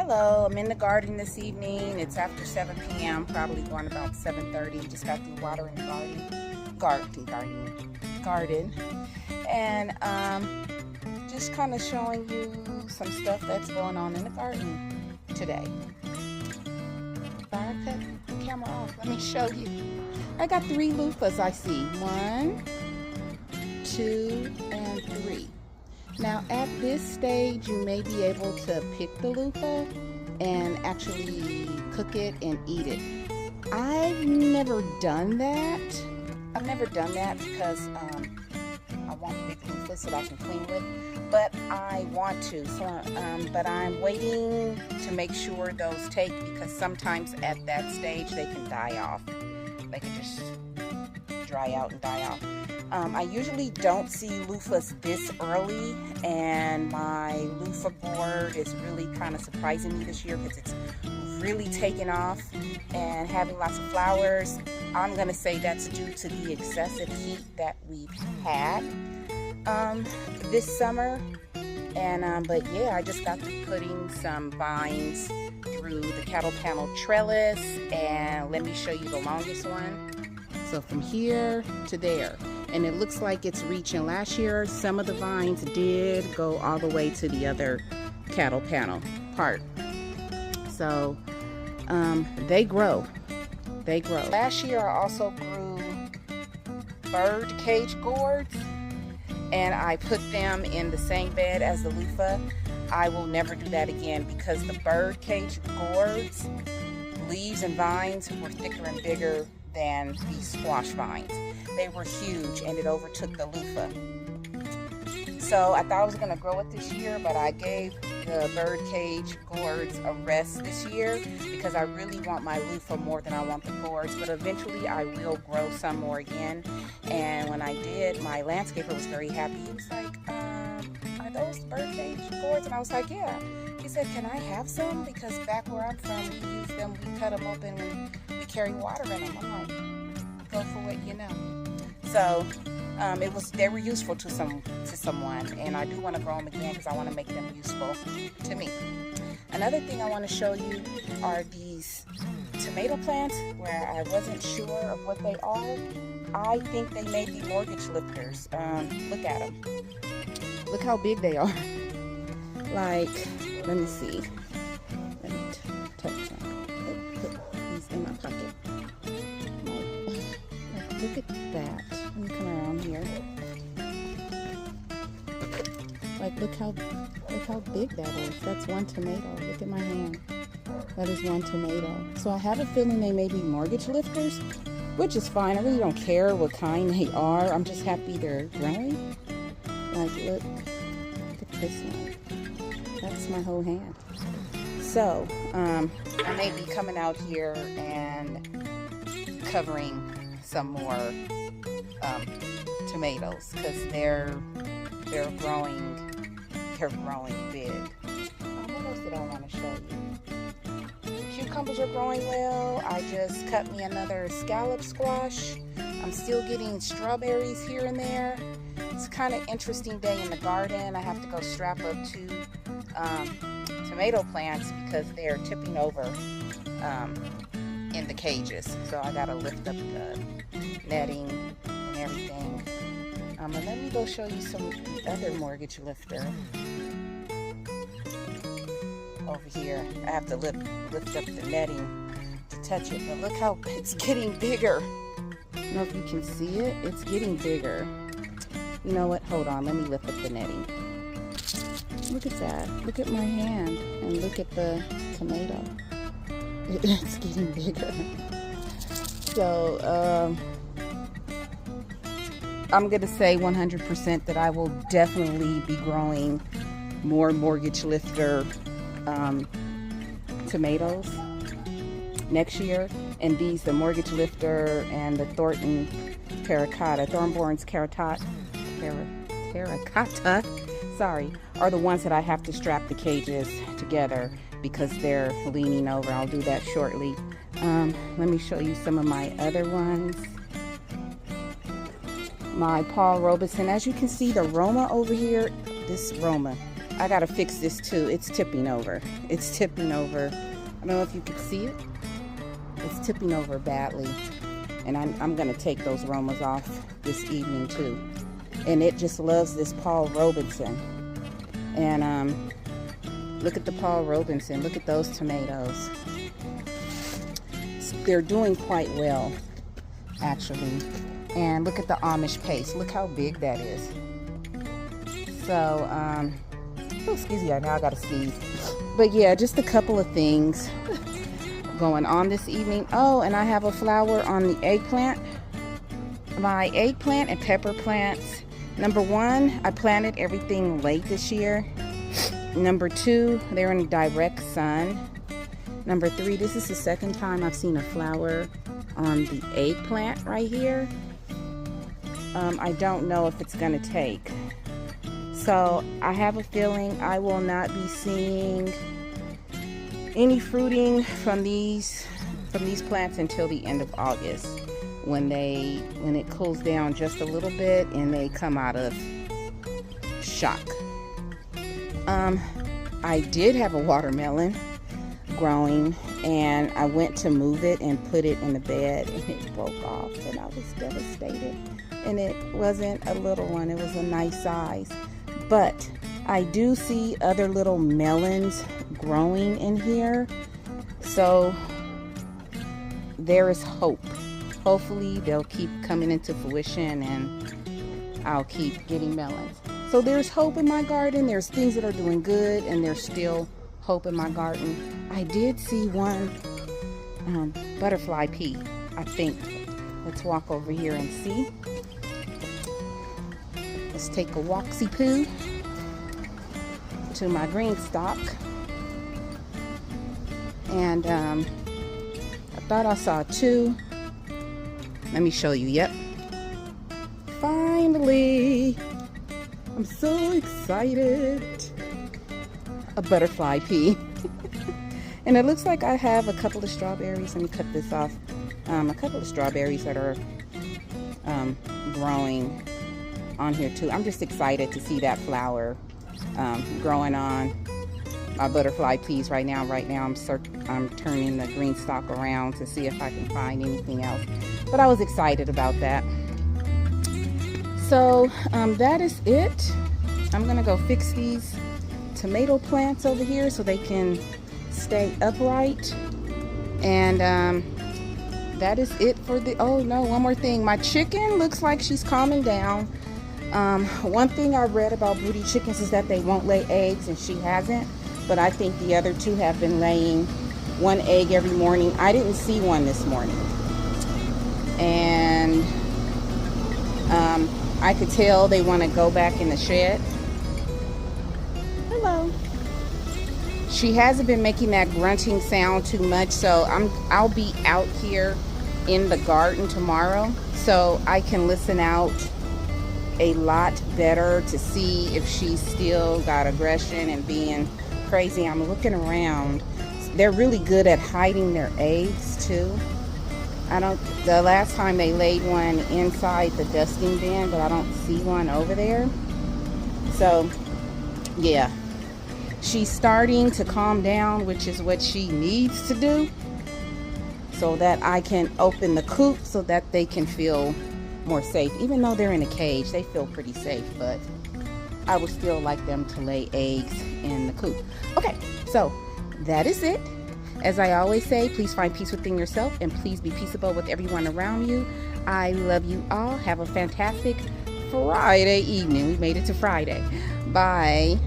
Hello, I'm in the garden this evening. It's after 7 p.m., probably going about 7:30. Just got through watering the garden. And just kind of showing you some stuff that's going on in the garden today. If I cut the camera off, let me show you. I got 3 loofahs I see. 1, 2, and 3. Now at this stage you may be able to pick the loofah and actually cook it and eat it. I've never done that. Because I want big loofahs that I can clean with, but I want to. But I'm waiting to make sure those take, because sometimes at that stage they can die off. They can just dry out and die off. I usually don't see loofahs this early, and my loofah board is really kind of surprising me this year because it's really taken off and having lots of flowers. I'm gonna say that's due to the excessive heat that we've had this summer. And but yeah, I just got to putting some vines through the cattle panel trellis, and let me show you the longest one. So from here to there, and it looks like it's reaching. Last year some of the vines did go all the way to the other cattle panel part. So they grow. Last year I also grew bird cage gourds, and I put them in the same bed as the loofah. I will never do that again, because the bird cage gourds, leaves and vines were thicker and bigger than these squash vines. They were huge, and it overtook the loofah. So I thought I was going to grow it this year, but I gave the bird cage gourds a rest this year because I really want my loofah more than I want the gourds. But eventually I will grow some more again. And when I did, my landscaper was very happy. He was like, are those bird cage gourds? And I was like, yeah. He said, can I have some? Because back where I'm from, we use them, we cut them open, and we carry water in them. I'm like, go for what you know. So they were useful to someone, and I do want to grow them again because I want to make them useful to me. Another thing I want to show you are these tomato plants where I wasn't sure of what they are. I think they may be mortgage lifters. Look at them. Look how big they are. Like, let me see. Let me touch them. Put these in my pocket. Look at that. Let me come around here. Like, look how big that is. That's one tomato. Look at my hand. That is one tomato. So I have a feeling they may be mortgage lifters, which is fine. I really don't care what kind they are. I'm just happy they're growing. Like, look at this one. That's my whole hand. So I may be coming out here and covering some more tomatoes, because they're growing big. What else did I want to show you? Cucumbers are growing well. I just cut me another scallop squash. I'm still getting strawberries here and there. It's kind of interesting day in the garden. I have to go strap up 2 tomato plants because they're tipping over in the cages. So I gotta lift up the netting and everything. But let me go show you some other mortgage lifter over here. I have to lift up the netting to touch it, but look how it's getting bigger. I don't know if you can see it. It's getting bigger. You know what? Hold on. Let me lift up the netting. Look at that. Look at my hand, and look at the tomato. It's getting bigger. So I'm going to say 100% that I will definitely be growing more mortgage lifter tomatoes next year. And these, the mortgage lifter and the Thornborn's terracotta, sorry, are the ones that I have to strap the cages together because they're leaning over. I'll do that shortly. Let me show you some of my other ones. My Paul Robeson. As you can see, the Roma over here, this Roma, I gotta fix this too. It's tipping over. It's tipping over. I don't know if you can see it. It's tipping over badly. And I'm gonna take those Romas off this evening too. And it just loves this Paul Robinson. And look at the Paul Robinson. Look at those tomatoes. They're doing quite well, actually. And look at the Amish paste. Look how big that is. So, oh, excuse me, now I gotta sneeze. But yeah, just a couple of things going on this evening. Oh, and I have a flower on the eggplant. My eggplant and pepper plants. Number one, I planted everything late this year. Number two, they're in direct sun. Number three, this is the second time I've seen a flower on the eggplant right here. I don't know if it's gonna take. So I have a feeling I will not be seeing any fruiting from these plants until the end of August, when it cools down just a little bit and they come out of shock. I did have a watermelon growing, and I went to move it and put it in the bed, and it broke off, and I was devastated. And it wasn't a little one, it was a nice size. But I do see other little melons growing in here, so there is hope. Hopefully they'll keep coming into fruition and I'll keep getting melons. So there's hope in my garden. There's things that are doing good, and there's still hope in my garden. I did see one butterfly pea, I think. Let's walk over here and see. Let's take a walksy-poo to my green stock. And I thought I saw two. Let me show you. Yep. Finally. I'm so excited. A butterfly pea. And it looks like I have a couple of strawberries. Let me cut this off. A couple of strawberries that are growing on here too. I'm just excited to see that flower growing on my butterfly peas right now. I'm turning the green stalk around to see if I can find anything else. But I was excited about that. So that is it. I'm gonna go fix these tomato plants over here so they can stay upright. And that is it for the, oh no, one more thing. My chicken looks like she's calming down. One thing I read about broody chickens is that they won't lay eggs, and she hasn't. But I think the other two have been laying one egg every morning. I didn't see one this morning. And I could tell they want to go back in the shed. Hello. She hasn't been making that grunting sound too much, so I'll be out here in the garden tomorrow, so I can listen out a lot better to see if she's still got aggression and being crazy. I'm looking around. They're really good at hiding their eggs too. The last time they laid one inside the dusting bin, but I don't see one over there. So yeah, she's starting to calm down, which is what she needs to do, so that I can open the coop so that they can feel more safe. Even though they're in a cage, they feel pretty safe, but I would still like them to lay eggs in the coop. Okay, so that is it. As I always say, please find peace within yourself, and please be peaceable with everyone around you. I love you all. Have a fantastic Friday evening. We made it to Friday. Bye.